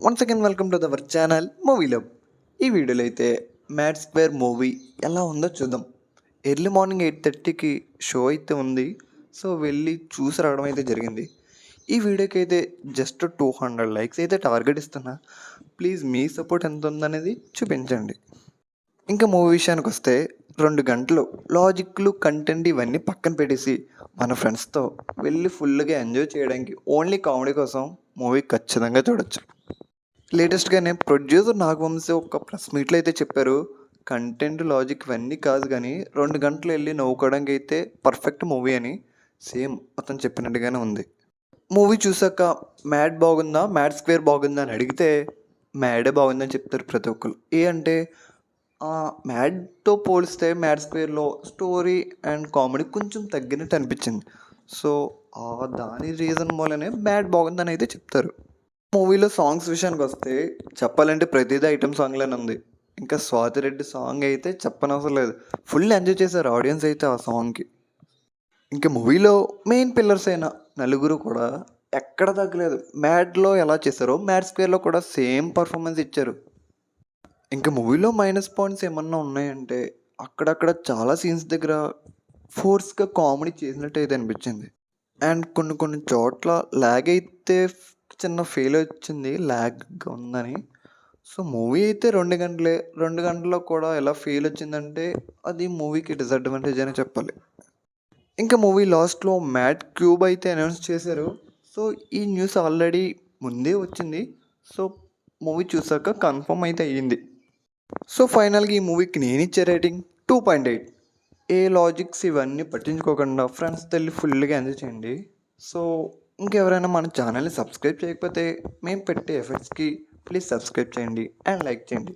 Once again welcome to our channel movie love. ఈ వీడియోలో అయితే మ్యాడ్ స్క్వేర్ మూవీ ఎలా ఉందో చూద్దాం. ఎర్లీ మార్నింగ్ 8:30కి షో అయితే ఉంది. సో వెళ్ళి చూసి రావడం అయితే జరిగింది. ఈ వీడియోకి అయితే జస్ట్ 200 లైక్స్ అయితే టార్గెట్ ఇస్తున్నా. ప్లీజ్ మీ సపోర్ట్ ఎంత ఉందనేది చూపించండి. ఇంకా మూవీ విషయానికి వస్తే 2 గంటలు లాజిక్లు కంటెంట్ ఇవన్నీ పక్కన పెట్టేసి మన ఫ్రెండ్స్తో వెళ్ళి ఫుల్గా ఎంజాయ్ చేయడానికి ఓన్లీ కామెడీ కోసం మూవీ ఖచ్చితంగా చూడొచ్చు. లేటెస్ట్గానే ప్రొడ్యూసర్ నాగవంశీ ఒక ప్రెస్ మీట్లో అయితే చెప్పారు, కంటెంట్ లాజిక్ ఇవన్నీ కాదు కానీ 2 గంటలు వెళ్ళి నవ్వుకోవడానికి అయితే పర్ఫెక్ట్ మూవీ అని. సేమ్ అతను చెప్పినట్టుగానే ఉంది. మూవీ చూసాక మ్యాడ్ బాగుందా మ్యాడ్ స్క్వేర్ బాగుందా అని అడిగితే మ్యాడే బాగుందని చెప్తారు ప్రతి ఒక్కరు. అంటే మ్యాడ్తో పోలిస్తే మ్యాడ్ స్క్వేర్లో స్టోరీ అండ్ కామెడీ కొంచెం తగ్గినట్టు అనిపించింది. సో దాని రీజన్ మూలనే మ్యాడ్ బాగుందని అయితే చెప్తారు. మూవీలో సాంగ్స్ విషయానికి వస్తే చెప్పాలంటే ప్రతిదీ ఐటమ్ సాంగ్లోనే ఉంది. ఇంకా స్వాతి రెడ్డి సాంగ్ అయితే చెప్పనవసరం లేదు. ఫుల్ ఎంజాయ్ చేశారు ఆడియన్స్ అయితే ఆ సాంగ్కి. ఇంకా మూవీలో మెయిన్ పిల్లర్స్ అయిన నలుగురు కూడా ఎక్కడ తగ్గలేదు. మ్యాడ్లో ఎలా చేశారో మ్యాడ్ స్క్వేర్లో కూడా సేమ్ పర్ఫార్మెన్స్ ఇచ్చారు. ఇంకా మూవీలో మైనస్ పాయింట్స్ ఏమన్నా ఉన్నాయంటే అక్కడక్కడ చాలా సీన్స్ దగ్గర ఫోర్స్గా కామెడీ చేసినట్టు అయితే అనిపించింది. అండ్ కొన్ని చోట్ల ల్యాగ్ అయితే చిన్న ఫెయిల్ వచ్చింది, ల్యాగ్గా ఉందని. సో మూవీ అయితే 2 గంటలే. 2 గంటల్లో కూడా ఎలా ఫెయిల్ వచ్చిందంటే అది మూవీకి డిసడ్వాంటేజ్ అని చెప్పాలి. ఇంకా మూవీ లాస్ట్లో మ్యాడ్ క్యూబ్ అయితే అనౌన్స్ చేశారు. సో ఈ న్యూస్ ఆల్రెడీ ముందే వచ్చింది. సో మూవీ చూసాక కన్ఫర్మ్ అయితే అయ్యింది. సో ఫైనల్గా ఈ మూవీకి నేను ఇచ్చే రేటింగ్ 2.8. ఏ లాజిక్స్ ఇవన్నీ పట్టించుకోకుండా ఫ్రెండ్స్తో వెళ్ళి ఫుల్గా ఎంజాయ్ చేయండి. సో ఇంకెవరైనా మన ఛానల్ని సబ్స్క్రైబ్ చేయకపోతే మేము పెట్టే ఎఫర్ట్స్కి ప్లీజ్ సబ్స్క్రైబ్ చేయండి అండ్ లైక్ చేయండి.